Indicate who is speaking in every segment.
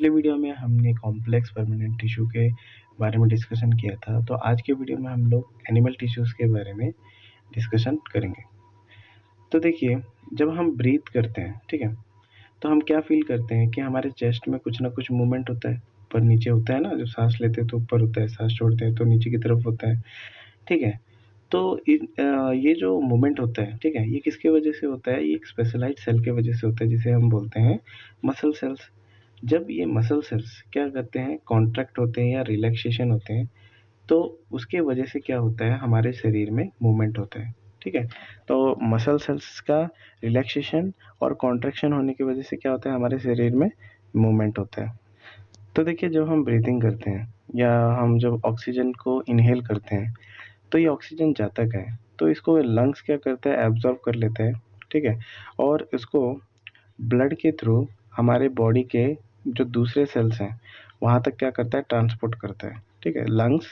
Speaker 1: पिछले वीडियो में हमने कॉम्प्लेक्स परमानेंट टिश्यू के बारे में डिस्कशन किया था, तो आज के वीडियो में हम लोग एनिमल टिश्यूज़ के बारे में डिस्कशन करेंगे। तो देखिए, जब हम ब्रीथ करते हैं, ठीक है, तो हम क्या फ़ील करते हैं कि हमारे चेस्ट में कुछ ना कुछ मूवमेंट होता है, ऊपर-नीचे होता है ना, जब साँस लेते हैं तो ऊपर होता है, साँस छोड़ते हैं तो नीचे की तरफ होता है, ठीक है। तो ये जो मूवमेंट होता है, ठीक है, ये किसकी वजह से होता है? ये एक स्पेशलाइज़्ड सेल की वजह से होता है, जिसे हम बोलते हैं मसल सेल्स। जब ये मसल सेल्स क्या करते हैं, कॉन्ट्रैक्ट होते हैं या रिलैक्सेशन होते हैं, तो उसके वजह से क्या होता है, हमारे शरीर में मूवमेंट होता है, ठीक है। तो मसल सेल्स का रिलैक्सेशन और कॉन्ट्रैक्शन होने की वजह से क्या होता है, हमारे शरीर में मूवमेंट होता है। तो देखिए, जब हम ब्रीथिंग करते हैं या हम जब ऑक्सीजन को इनहेल करते हैं, तो ये ऑक्सीजन जाता कहाँ है? तो इसको लंग्स क्या करता है, एब्जॉर्ब कर लेता है, ठीक है, और इसको ब्लड के थ्रू हमारे बॉडी के जो दूसरे सेल्स हैं, वहाँ तक क्या करता है, ट्रांसपोर्ट करता है, ठीक है। लंग्स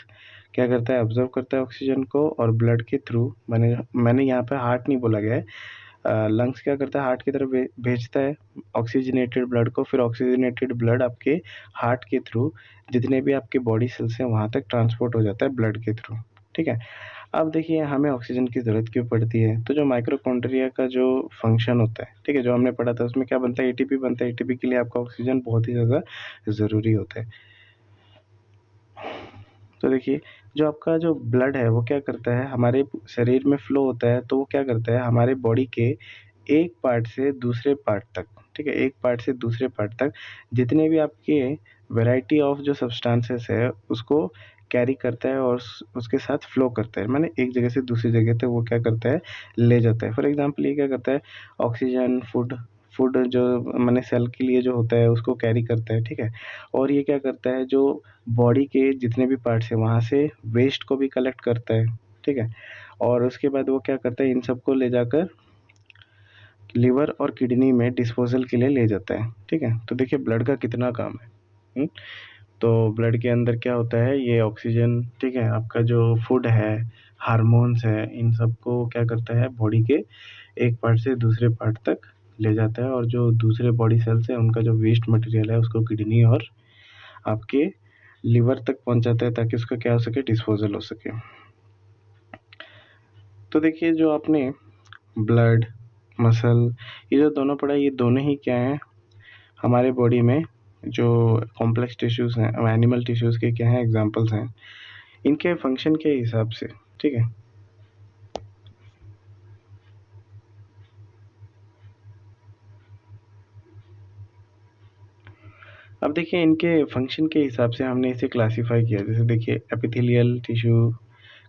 Speaker 1: क्या करता है, ऑब्जर्व करता है ऑक्सीजन को, और ब्लड के थ्रू मैंने यहाँ पे हार्ट नहीं बोला गया है, लंग्स क्या करता है, हार्ट की तरफ भेजता है ऑक्सीजनेटेड ब्लड को, फिर ऑक्सीजनेटेड ब्लड आपके हार्ट के थ्रू जितने भी आपके बॉडी सेल्स हैं वहाँ तक ट्रांसपोर्ट हो जाता है ब्लड के थ्रू, ठीक है। अब देखिए, हमें ऑक्सीजन की ज़रूरत क्यों पड़ती है? तो जो माइटोकॉन्ड्रिया का जो फंक्शन होता है, ठीक है, जो हमने पढ़ा था, उसमें क्या बनता है, एटीपी बनता है। एटीपी के लिए आपका ऑक्सीजन बहुत ही ज़्यादा ज़रूरी होता है। तो देखिए, जो आपका जो ब्लड है वो क्या करता है, हमारे शरीर में फ्लो होता है, तो वो क्या करता है, हमारे बॉडी के एक पार्ट से दूसरे पार्ट तक, ठीक है, एक पार्ट से दूसरे पार्ट तक जितने भी आपके वैरायटी ऑफ जो सब्सटेंसेस है उसको कैरी करता है और उसके साथ फ्लो करता है, माने एक जगह से दूसरी जगह तक वो क्या करता है, ले जाता है। फॉर एग्जांपल, ये क्या करता है, ऑक्सीजन, फूड फूड जो माने सेल के लिए जो होता है उसको कैरी करता है, ठीक है। और ये क्या करता है, जो बॉडी के जितने भी पार्ट्स हैं वहाँ से वेस्ट को भी कलेक्ट करता है, ठीक है। और उसके बाद वो क्या करता है, इन सबको ले जाकर लिवर और किडनी में डिस्पोजल के लिए ले जाता है, ठीक है। तो देखिए, ब्लड का कितना काम है। तो ब्लड के अंदर क्या होता है, ये ऑक्सीजन, ठीक है, आपका जो फूड है, हार्मोन्स है, इन सबको क्या करता है, बॉडी के एक पार्ट से दूसरे पार्ट तक ले जाता है, और जो दूसरे बॉडी सेल्स हैं उनका जो वेस्ट मटेरियल है उसको किडनी और आपके लिवर तक पहुंचाता है, ताकि उसका क्या हो सके, डिस्पोजल हो सके। तो देखिए, जो आपने ब्लड, मसल, ये जो दोनों पढ़ा, ये दोनों ही क्या हैं, हमारे बॉडी में जो कॉम्प्लेक्स टिश्यूज़ हैं, एनिमल टिश्यूज़ के क्या हैं, एग्जांपल्स हैं, इनके फंक्शन के हिसाब से, ठीक है। अब देखिए, इनके फंक्शन के हिसाब से हमने इसे क्लासिफाई किया। जैसे देखिए, epithelial tissue,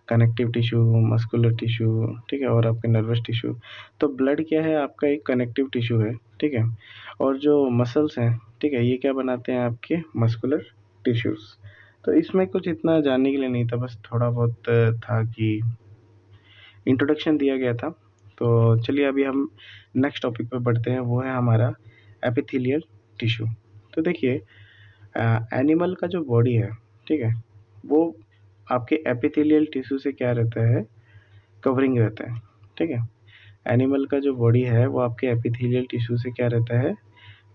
Speaker 1: connective tissue, muscular tissue, ठीक है, और आपके नर्वस टिश्यू। तो ब्लड क्या है, आपका एक कनेक्टिव टिश्यू है, ठीक है, और जो मसल्स हैं, ठीक है, ये क्या बनाते हैं, आपके मस्कुलर टिश्यूज़। तो इसमें कुछ इतना जानने के लिए नहीं था, बस थोड़ा बहुत था कि इंट्रोडक्शन दिया गया था। तो चलिए, अभी हम नेक्स्ट टॉपिक पे बढ़ते हैं, वो है हमारा एपिथेलियल टिश्यू। तो देखिए, एनिमल का जो बॉडी है, ठीक है, वो आपके एपिथेलियल टिश्यू से क्या रहता है, कवरिंग रहता है, ठीक है। एनिमल का जो बॉडी है वो आपके एपिथेलियल टिश्यू से क्या रहता है,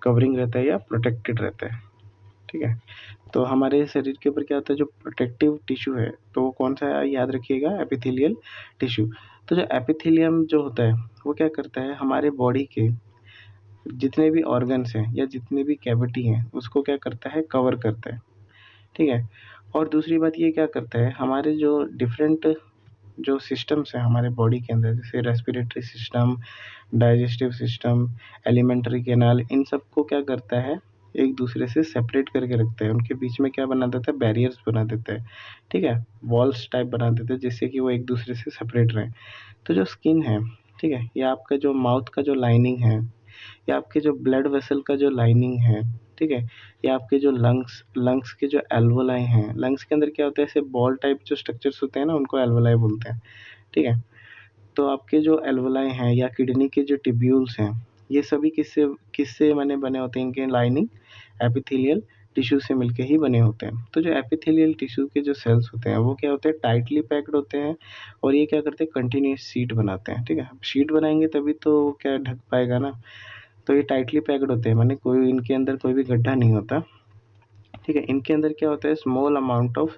Speaker 1: कवरिंग रहता है या प्रोटेक्टेड रहता है, ठीक है। तो हमारे शरीर के ऊपर क्या होता है, जो प्रोटेक्टिव टिश्यू है, तो वो कौन सा है, याद रखिएगा, एपिथेलियल टिश्यू। तो जो एपिथेलियम जो होता है वो क्या करता है, हमारे बॉडी के जितने भी ऑर्गन्स हैं या जितने भी कैविटी हैं उसको क्या करता है, कवर करता है, ठीक है। और दूसरी बात ये क्या करता है, हमारे जो डिफरेंट जो सिस्टम्स हैं हमारे बॉडी के अंदर, जैसे respiratory system, digestive system, alimentary canal, इन सबको क्या करता है, एक दूसरे से सेपरेट करके रखता है। उनके बीच में क्या बना देता है, बैरियर्स बना देता है, ठीक है, वॉल्स टाइप बना देते हैं, जिससे कि वो एक दूसरे से सेपरेट रहें। तो जो स्किन है, ठीक है, या आपका जो माउथ का जो लाइनिंग है, या आपके जो ब्लड वेसल का जो लाइनिंग है, ठीक है, या आपके जो लंग्स के जो एल्वोलाई हैं, लंग्स के अंदर क्या होता है, ऐसे बॉल टाइप जो स्ट्रक्चर्स होते हैं ना, उनको एल्वोलाई बोलते हैं, ठीक है। तो आपके जो एल्वोलाई हैं या किडनी के जो ट्यूब्यूल्स हैं, ये सभी किससे किससे बने होते हैं, इनके लाइनिंग एपिथेलियल टिश्यू से मिलके ही बने होते हैं। तो जो एपिथेलियल टिश्यू के जो सेल्स होते हैं वो क्या होते हैं, टाइटली पैक्ड होते हैं, और ये क्या करते हैं, कंटिन्यूअस शीट बनाते हैं, ठीक है। शीट बनाएंगे तभी तो क्या ढक पाएगा ना। तो ये टाइटली पैक्ड होते हैं, माने कोई इनके अंदर कोई भी गड्ढा नहीं होता, ठीक है। इनके अंदर क्या होता है, small amount of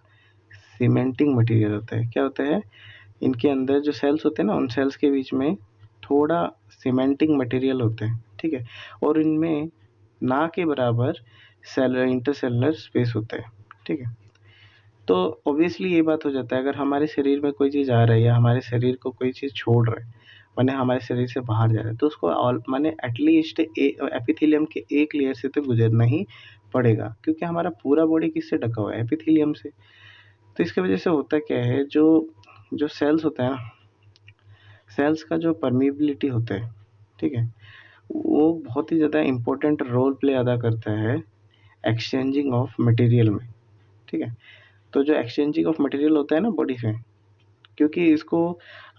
Speaker 1: cementing material होता है। क्या होता है, इनके अंदर जो सेल्स होते हैं ना, उन सेल्स के बीच में थोड़ा सीमेंटिंग मटेरियल होते हैं, ठीक है। और इनमें ना के बराबर इंटरसेलुलर स्पेस होता है, ठीक है। तो ऑब्वियसली ये बात हो जाता है, अगर हमारे शरीर में कोई चीज़ आ रहा है या हमारे शरीर को कोई चीज़ छोड़ रहा है, माने हमारे शरीर से बाहर जा रहा है, तो उसको ऑल माने एटलीस्ट एपिथेलियम के एक लेयर से तो गुजरना ही पड़ेगा, क्योंकि हमारा पूरा बॉडी किससे ढका हुआ है, एपिथेलियम से। तो इसकी वजह से होता क्या है, जो जो सेल्स होता है ना, सेल्स का जो परमिबिलिटी होता है, ठीक है, वो बहुत ही ज़्यादा इम्पोर्टेंट रोल प्ले अदा करता है एक्सचेंजिंग ऑफ मटेरियल में, ठीक है। तो जो एक्सचेंजिंग ऑफ मटेरियल होता है ना बॉडी में, क्योंकि इसको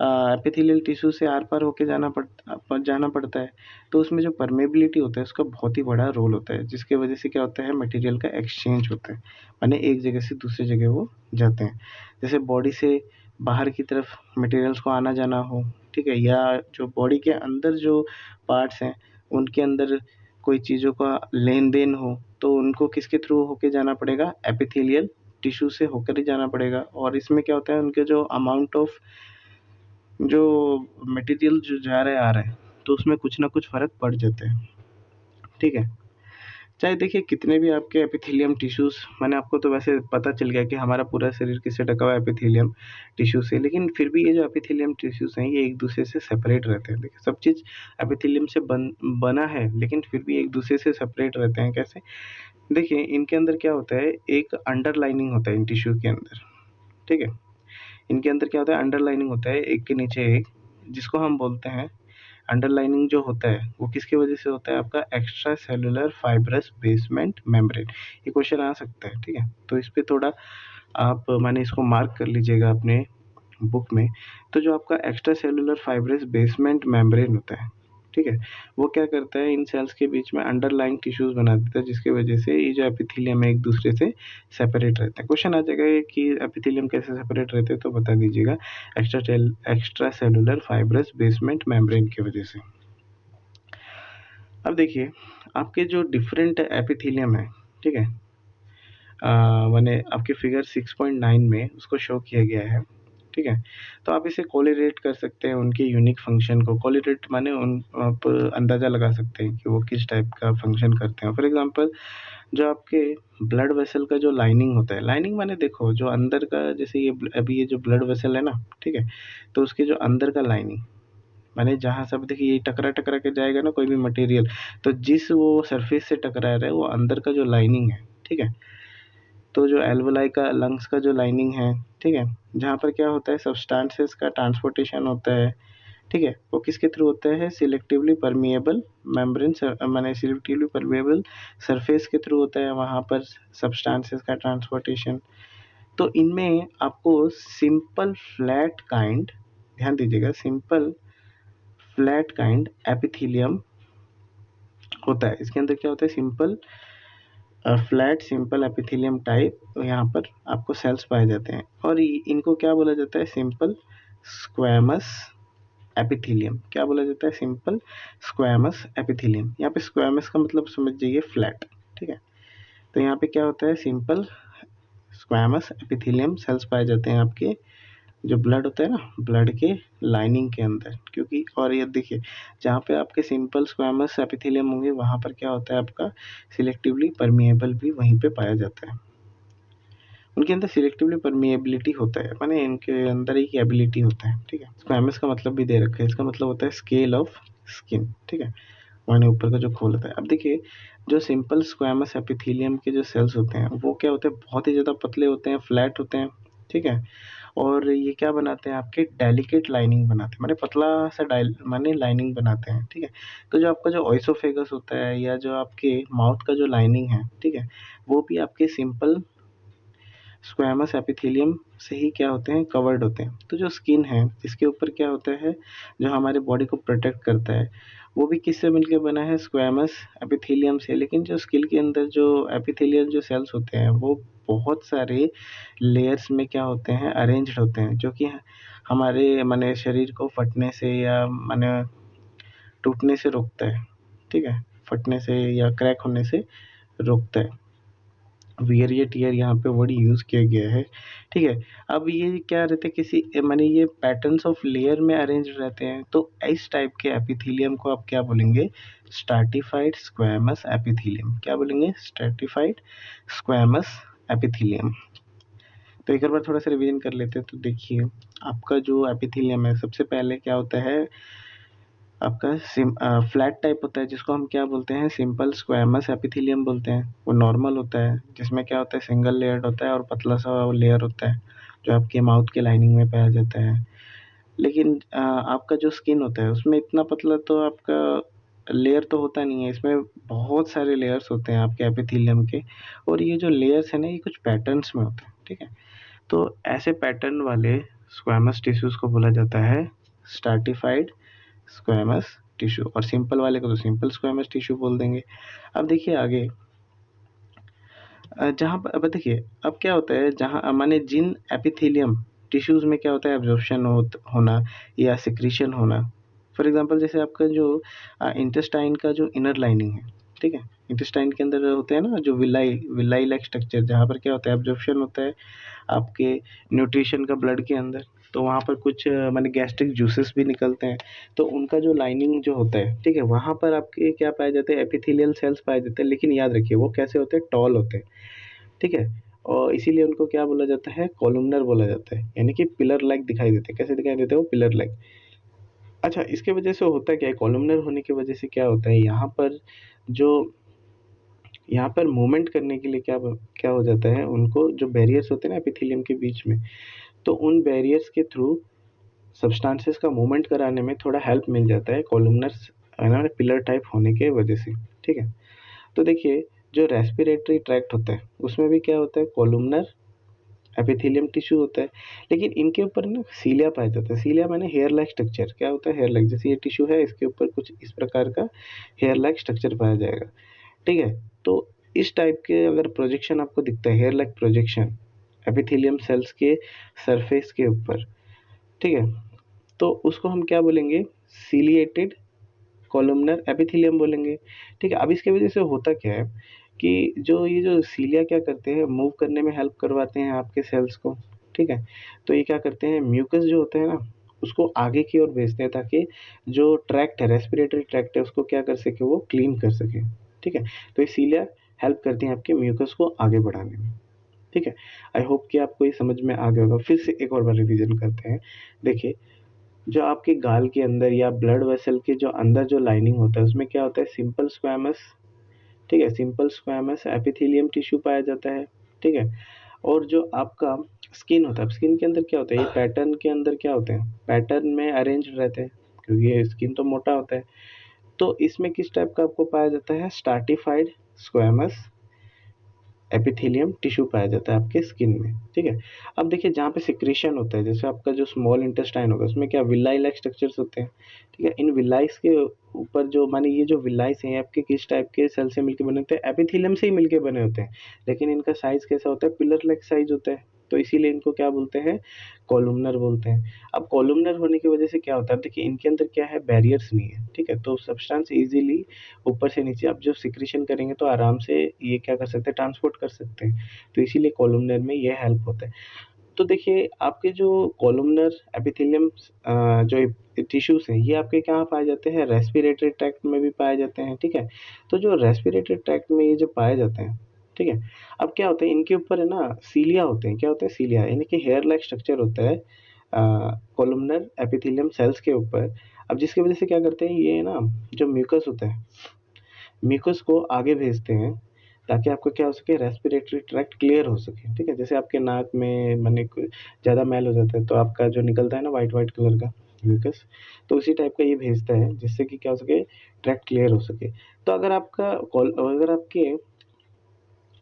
Speaker 1: एपिथेलियल टिश्यू से आर पार होके जाना पड़ता है, तो उसमें जो परमेबिलिटी होता है उसका बहुत ही बड़ा रोल होता है, जिसके वजह से क्या होता है, मटेरियल का एक्सचेंज होता है, माने एक जगह से दूसरी जगह वो जाते हैं। जैसे बॉडी से बाहर की तरफ मटेरियल्स को आना जाना हो, ठीक है, या जो बॉडी के अंदर जो पार्ट्स हैं उनके अंदर कोई चीज़ों का लेन देन हो, तो उनको किसके थ्रू होके जाना पड़ेगा, एपिथेलियल टिश्यू से होकर ही जाना पड़ेगा। और इसमें क्या होता है, उनके जो अमाउंट ऑफ जो मटेरियल जो जा रहा है आ रहा है, तो उसमें कुछ ना कुछ फ़र्क पड़ जाता है, ठीक है। चाहे देखिए कितने भी आपके एपिथेलियम टिश्यूज़, मैंने आपको तो वैसे पता चल गया कि हमारा पूरा शरीर किससे ढका हुआ है, एपिथेलियम टिश्यू से, लेकिन फिर भी ये जो एपिथेलियम टिश्यूज़ हैं ये एक दूसरे से सेपरेट रहते हैं। देखिए सब चीज़ एपिथेलियम से बना है, लेकिन फिर भी एक दूसरे से सेपरेट रहते हैं। कैसे, देखिए इनके अंदर क्या होता है, एक अंडरलाइनिंग होता है इन टिश्यू के अंदर, ठीक है। इनके अंदर क्या होता है, अंडरलाइनिंग होता है एक के नीचे एक, जिसको हम बोलते हैं अंडरलाइनिंग जो होता है वो किसकी वजह से होता है, आपका extra cellular fibrous basement membrane. ये क्वेश्चन आ सकता है, ठीक है। तो इस पे थोड़ा आप माने इसको मार्क कर लीजिएगा अपने बुक में। तो जो आपका extra cellular fibrous basement membrane होता है, ठीक है, वो क्या करता है, इन सेल्स के बीच में अंडरलाइंग टिश्यूज़ बना देता है, जिसकी वजह से ये जो एपिथेलियम है एक दूसरे से सेपरेट रहते हैं। क्वेश्चन आ जाएगा ये कि एपिथेलियम कैसे सेपरेट रहते हैं, तो बता दीजिएगा extra cellular fibrous basement membrane की वजह से। अब देखिए आपके जो डिफरेंट एपिथेलियम है, ठीक है, मैंने आपके फिगर 6.9 में उसको शो किया गया है, ठीक है। तो आप इसे कोरिलेट कर सकते हैं उनके यूनिक फंक्शन को। कोरिलेट माने उन आप अंदाज़ा लगा सकते हैं कि वो किस टाइप का फंक्शन करते हैं। फॉर एग्जांपल जो आपके ब्लड वेसल का जो लाइनिंग होता है, लाइनिंग माने देखो जो अंदर का, जैसे ये अभी ये जो ब्लड वेसल है ना, ठीक है, तो उसके जो अंदर का लाइनिंग माने जहाँ सब देखिए ये टकरा के जाएगा ना कोई भी मटेरियल, तो जिस वो सरफेस से टकरा रहा है वो अंदर का जो लाइनिंग है, ठीक है। तो जो एल्वेलाई का लंग्स का जो लाइनिंग है, ठीक है, जहाँ पर क्या होता है, सब्सटेंसेस का ट्रांसपोर्टेशन होता है, ठीक है, वो किसके थ्रू होता है, सिलेक्टिवली परमिएबल मेम्ब्रेन माने सिलेक्टिवली परमिएबल सरफेस के थ्रू होता है वहाँ पर सब्सटेंसेस का ट्रांसपोर्टेशन। तो इनमें आपको सिंपल फ्लैट काइंड, ध्यान दीजिएगा, सिंपल फ्लैट काइंड एपिथेलियम होता है। इसके अंदर क्या होता है, simple flat simple epithelium type यहाँ पर आपको सेल्स पाए जाते हैं, और इनको क्या बोला जाता है, सिंपल स्क्वैमस एपिथेलियम। क्या बोला जाता है, सिंपल स्क्वैमस एपिथेलियम। यहाँ पे स्क्वैमस का मतलब समझ जाइए फ्लैट, ठीक है। तो यहाँ पे क्या होता है, सिंपल स्क्वैमस एपिथेलियम सेल्स पाए जाते हैं आपके जो ब्लड होता है ना, ब्लड के लाइनिंग के अंदर। क्योंकि और ये देखिए जहाँ पे आपके सिंपल स्क्वैमस एपिथेलियम होंगे वहाँ पर क्या होता है, आपका सिलेक्टिवली परमिएबल भी वहीं पे पाया जाता है। उनके अंदर सिलेक्टिवली परमिएबिलिटी होता है, माने इनके अंदर एक एबिलिटी होता है, ठीक है। स्क्वैमस का मतलब भी दे रखा है, इसका मतलब होता है स्केल ऑफ स्किन, ठीक है, माने ऊपर का जो खोल होता है। अब देखिए जो सिंपल स्क्वैमस एपिथेलियम के जो सेल्स होते हैं वो क्या होते हैं, बहुत ही ज़्यादा पतले होते हैं, फ्लैट होते हैं, ठीक है। और ये क्या बनाते हैं, आपके डेलिकेट लाइनिंग बनाते हैं, माने पतला सा डाइल माने लाइनिंग बनाते हैं, ठीक है। तो जो आपका जो ओइसोफेगस होता है या जो आपके माउथ का जो लाइनिंग है, ठीक है, वो भी आपके सिंपल स्क्वैमस एपिथेलियम से ही क्या होते हैं, कवर्ड होते हैं। तो जो स्किन है इसके ऊपर क्या होता है, जो हमारे बॉडी को प्रोटेक्ट करता है, वो भी किससे मिलकर बना है, स्क्वैमस एपिथेलियम से। लेकिन जो स्किन के अंदर जो एपिथेलियल जो सेल्स होते हैं वो बहुत सारे लेयर्स में क्या होते हैं, अरेंज्ड होते हैं, जो कि हमारे माने शरीर को फटने से या माने टूटने से रोकता है, ठीक है, फटने से या क्रैक होने से रोकता है। वियर या टियर यहाँ पे वर्ड यूज़ किया गया है, ठीक है। अब ये क्या रहते हैं, किसी माने ये पैटर्न्स ऑफ लेयर में अरेंज रहते हैं, तो इस टाइप के एपिथेलियम को आप क्या बोलेंगे, स्ट्रैटिफाइड स्क्वैमस एपिथेलियम। क्या बोलेंगे, स्ट्रैटिफाइड स्क्वैमस एपिथेलियम। तो एक बार थोड़ा सा रिवीजन कर लेते हैं। तो देखिए आपका जो एपिथेलियम है, सबसे पहले क्या होता है, आपका फ्लैट टाइप होता है, जिसको हम क्या बोलते हैं, सिंपल स्क्वैमस एपिथेलियम बोलते हैं। वो नॉर्मल होता है, जिसमें क्या होता है, सिंगल लेयर्ड होता है और पतला सा लेयर होता है, जो आपके माउथ के लाइनिंग में पाया जाता है। लेकिन आपका जो स्किन होता है उसमें इतना पतला तो आपका लेयर तो होता नहीं है, इसमें बहुत सारे लेयर्स होते हैं आपके एपिथेलियम के। और ये जो लेयर्स है ना, ये कुछ पैटर्न्स में होते हैं, ठीक है। तो ऐसे पैटर्न वाले स्क्वैमस टिश्यूज को बोला जाता है स्ट्रैटिफाइड स्क्वैमस टिश्यू, और सिंपल वाले को तो सिंपल स्क्वैमस टिश्यू बोल देंगे। अब देखिए आगे, जहाँ पर अब देखिए अब क्या होता है, जहाँ माने जिन एपिथेलियम टिश्यूज में क्या होता है, एब्जॉर्प्शन होना या सिक्रीशन होना। फॉर एग्जांपल जैसे आपका जो इंटेस्टाइन का जो इनर लाइनिंग है, ठीक है, इंटेस्टाइन के अंदर होते हैं ना जो विलाई विलाई लाइक स्ट्रक्चर, जहाँ पर क्या होता है, एब्जॉर्प्शन होता है आपके न्यूट्रिशन का ब्लड के अंदर। तो वहाँ पर कुछ माने गैस्ट्रिक जूसेस भी निकलते हैं, तो उनका जो लाइनिंग जो होता है, ठीक है, वहाँ पर आपके क्या पाए जाते हैं, एपिथेलियल सेल्स पाए जाते हैं। लेकिन याद रखिए वो कैसे होते हैं, टॉल होते हैं, ठीक है। और इसीलिए उनको क्या बोला जाता है, कॉलमनर बोला जाता है, यानी कि पिलर लाइक दिखाई देते हैं। कैसे दिखाई देते हैं वो, पिलर लाइक। अच्छा, इसके वजह से होता क्या है, कॉलमनर होने की वजह से क्या होता है, जो यहाँ पर मूवमेंट करने के लिए क्या क्या हो जाता है, उनको जो बैरियर्स होते हैं ना एपिथेलियम के बीच में, तो उन बैरियर्स के थ्रू सब्सटेंसेस का मूवमेंट कराने में थोड़ा हेल्प मिल जाता है कॉलमनर है ना, पिलर टाइप होने के वजह से, ठीक है। तो देखिए जो रेस्पिरेटरी ट्रैक्ट होता है उसमें भी क्या होता है, कॉलमनर एपिथेलियम टिश्यू होता है। लेकिन इनके ऊपर ना सीलिया पाया जाता है। सीलिया माने हेयर लाइक स्ट्रक्चर। क्या होता है, हेयर लाइक, जैसे ये टिश्यू है इसके ऊपर कुछ इस प्रकार का हेयर लाइक स्ट्रक्चर पाया जाएगा, ठीक है। तो इस टाइप के अगर प्रोजेक्शन आपको दिखता है, hair like projection epithelium cells के सरफेस के ऊपर, ठीक है, तो उसको हम क्या बोलेंगे, सीलिएटेड कॉलमनर एपिथेलियम बोलेंगे, ठीक है। अब इसके वजह से होता क्या है कि जो ये जो सीलिया क्या करते हैं, मूव करने में हेल्प करवाते हैं आपके सेल्स को, ठीक है। तो ये क्या करते हैं, म्यूकस जो होता है ना उसको आगे की ओर भेजते हैं, ताकि जो ट्रैक्ट है, रेस्पिरेटरी ट्रैक्ट है, उसको क्या कर सके, वो क्लीन कर सके, ठीक है। तो ये सीलिया हेल्प करती हैं आपके म्यूकस को आगे बढ़ाने में, ठीक है। आई होप कि आपको ये समझ में आ गया होगा। फिर से एक और बार रिवीजन करते हैं। देखिए जो आपके गाल के अंदर या ब्लड वेसल के जो अंदर जो लाइनिंग होता है उसमें क्या होता है, सिंपल स्क्वैमस, ठीक है, सिंपल स्क्वैमस एपिथेलियम टिश्यू पाया जाता है, ठीक है। और जो आपका स्किन होता है, स्किन के अंदर क्या होता है, ये पैटर्न के अंदर क्या होते हैं, पैटर्न में अरेंज रहते हैं, क्योंकि ये स्किन तो मोटा होता है। तो इसमें किस टाइप का आपको पाया जाता है, स्ट्रैटिफाइड स्क्वैमस एपिथेलियम टिश्यू पाया जाता है आपके स्किन में, ठीक है। अब देखिए जहाँ पे सिक्रीशन होता है, जैसे आपका जो स्मॉल इंटेस्टाइन होगा उसमें क्या विलाई लाइक स्ट्रक्चर्स होते हैं, ठीक है। इन विलाइस के ऊपर जो माने ये जो विलाइस हैं आपके किस टाइप के सेल से मिलके बने होते हैं, एपिथेलियम से ही मिलके बने होते हैं। लेकिन इनका साइज कैसा होता है, पिलर लाइक साइज होता है, तो इसीलिए इनको क्या बोलते हैं, कॉलमनर बोलते हैं। अब कॉलमनर होने की वजह से क्या होता है, देखिए इनके अंदर क्या है, बैरियर्स नहीं है, ठीक है। तो सब्सटेंस इजीली ऊपर से नीचे आप जब सिक्रीशन करेंगे तो आराम से ये क्या कर सकते हैं, ट्रांसपोर्ट कर सकते हैं। तो इसीलिए कॉलमनर में ये हेल्प होता है। तो देखिए आपके जो कॉलमनर एपिथेलियम जो टिश्यूज हैं ये आपके कहाँ पाए जाते हैं, रेस्पिरेटरी ट्रैक्ट में भी पाए जाते हैं, ठीक है। तो जो रेस्पिरेटरी ट्रैक्ट में ये जो पाए जाते हैं, ठीक है। अब क्या होता है, इनके ऊपर है ना सीलिया होते हैं। क्या होते हैं, सीलिया, यानी कि हेयर लाइक स्ट्रक्चर होता है कॉलमनर एपिथेलियम सेल्स के ऊपर। अब जिसकी वजह से क्या करते हैं, ये ना जो म्यूकस होता है, म्यूकस को आगे भेजते हैं, ताकि आपको क्या हो सके, रेस्पिरेटरी ट्रैक्ट क्लियर हो सके, ठीक है। जैसे आपके नाक में माने ज़्यादा मैल हो जाता है तो आपका जो निकलता है ना वाइट वाइट कलर का म्यूकस, तो उसी टाइप का ये भेजता है, जिससे कि क्या हो सके, ट्रैक्ट क्लियर हो सके। तो अगर आपके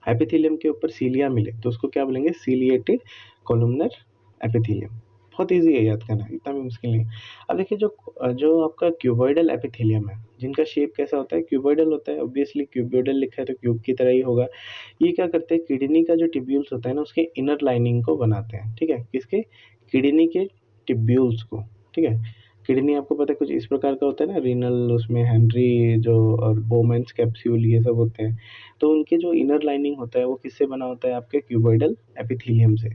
Speaker 1: एपिथेलियम के ऊपर सीलिया मिले तो उसको क्या बोलेंगे, सीलिएटेड कॉलमनर एपिथेलियम। बहुत ईजी है याद करना, इतना भी मुश्किल नहीं है। अब देखिए जो जो आपका क्यूबॉइडल एपिथेलियम है, जिनका शेप कैसा होता है, क्यूबॉइडल होता है। ऑब्वियसली क्यूबॉइडल लिखा है तो क्यूब की तरह ही होगा। ये क्या करते हैं, किडनी का जो टिब्यूल्स होता है ना उसके इनर लाइनिंग को बनाते हैं, ठीक है। किसके, किडनी के टिब्यूल्स को, ठीक है, किडनी आपको पता है कुछ इस प्रकार का होता है ना, रीनल, उसमें हेनरी जो और बोमेंस कैप्सूल ये सब होते हैं। तो उनके जो इनर लाइनिंग होता है वो किससे बना होता है, आपके क्यूबॉइडल एपिथेलियम से।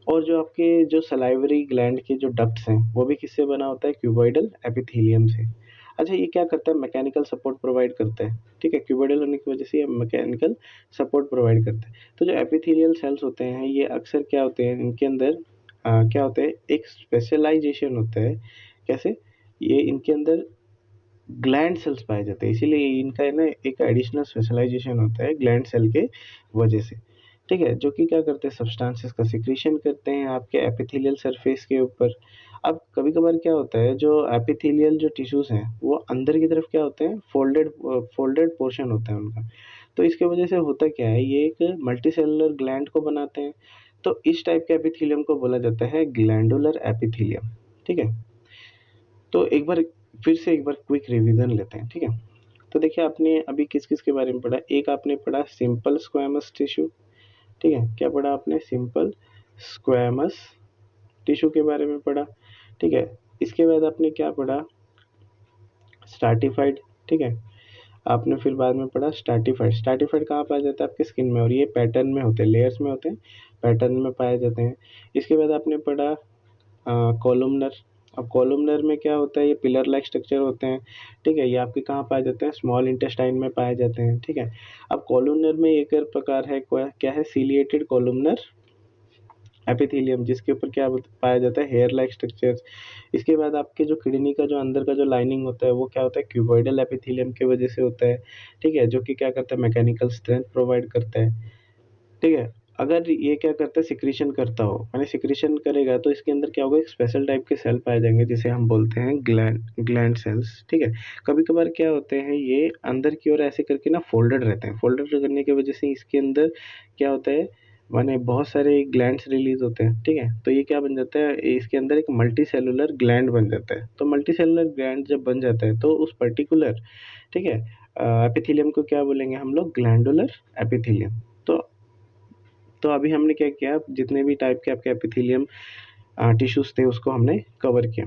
Speaker 1: और जो आपके जो सलाइवरी ग्लैंड के जो डक्ट्स हैं वो भी किससे बना होता है, क्यूबॉइडल एपिथेलियम से। अच्छा, ये क्या करता है, मैकेनिकल सपोर्ट प्रोवाइड करता है, ठीक है, क्यूबॉइडल होने की वजह से ये मैकेनिकल सपोर्ट प्रोवाइड करता है। तो जो एपिथेलियल सेल्स होते हैं ये अक्सर क्या होते हैं, इनके अंदर क्या होता है, एक स्पेशलाइजेशन होता है। कैसे, ये इनके अंदर ग्लैंड सेल्स पाए जाते हैं, इसीलिए इनका है ना एक एडिशनल स्पेशलाइजेशन होता है ग्लैंड सेल के वजह से, ठीक है, जो कि क्या करते हैं, सब्सटेंसेस का सिक्रीशन करते हैं आपके एपिथेलियल सरफेस के ऊपर। अब कभी कभार क्या होता है, जो एपिथेलियल जो टिश्यूज हैं वो अंदर की तरफ क्या होते हैं, फोल्डेड फोल्डेड पोर्शन होता है उनका। तो इसके वजह से होता क्या है, ये एक मल्टीसेलुलर ग्लैंड को बनाते हैं। तो इस टाइप के एपिथेलियम को बोला जाता है ग्लैंडुलर एपिथेलियम, ठीक है। तो एक बार क्विक रिवीजन लेते हैं, ठीक है। तो देखिए, आपने अभी किस किस के बारे में पढ़ा, एक आपने पढ़ा सिंपल स्क्वैमस टिश्यू, ठीक है, क्या पढ़ा आपने, सिंपल स्क्वैमस टिश्यू के बारे में पढ़ा, ठीक है। इसके बाद आपने क्या पढ़ा, स्ट्रैटिफाइड, ठीक है। आपने फिर बाद में पढ़ा स्ट्रैटिफाइड। स्ट्रैटिफाइड कहाँ पाया जाता है, आपके स्किन में, और ये पैटर्न में होते हैं, लेयर्स में होते हैं, पैटर्न में पाए जाते हैं। इसके बाद आपने पढ़ा कॉलमनर। अब कॉलमनर में क्या होता है, ये पिलर लाइक स्ट्रक्चर होते हैं, ठीक है, ये आपके कहाँ पाए जाते हैं, स्मॉल इंटेस्टाइन में पाए जाते हैं, ठीक है। अब कॉलमनर में एक और प्रकार है, क्या है, सीलिएटेड कॉलमनर एपिथेलियम, जिसके ऊपर क्या पाया जाता है, हेयर लाइक स्ट्रक्चर। इसके बाद आपके जो किडनी का जो अंदर का जो लाइनिंग होता है वो क्या होता है, क्यूबॉइडल एपिथेलियम की वजह से होता है, ठीक है, जो कि क्या करता है, मैकेनिकल स्ट्रेंथ प्रोवाइड करता है, ठीक है। अगर ये क्या करता है, सिक्रीशन करता हो, माने सिक्रीशन करेगा, तो इसके अंदर क्या होगा, एक स्पेशल टाइप के सेल पाए जाएंगे जिसे हम बोलते हैं ग्लैंड सेल्स, ठीक है। कभी कभार क्या होते हैं, ये अंदर की ओर ऐसे करके ना फोल्डेड रहते हैं, फोल्डेड करने की वजह से इसके अंदर क्या होता है, माने बहुत सारे ग्लैंड्स रिलीज होते हैं, ठीक है। तो ये क्या बन जाता है, इसके अंदर एक मल्टी सेलुलर ग्लैंड बन जाता है। तो मल्टी सेलुलर ग्लैंड जब बन जाता है तो उस पर्टिकुलर, ठीक है, एपिथेलियम को क्या बोलेंगे हम लोग, ग्लैंडुलर एपिथेलियम। तो अभी हमने क्या किया, जितने भी टाइप के आपके एपिथेलियम टिश्यूज थे उसको हमने कवर किया।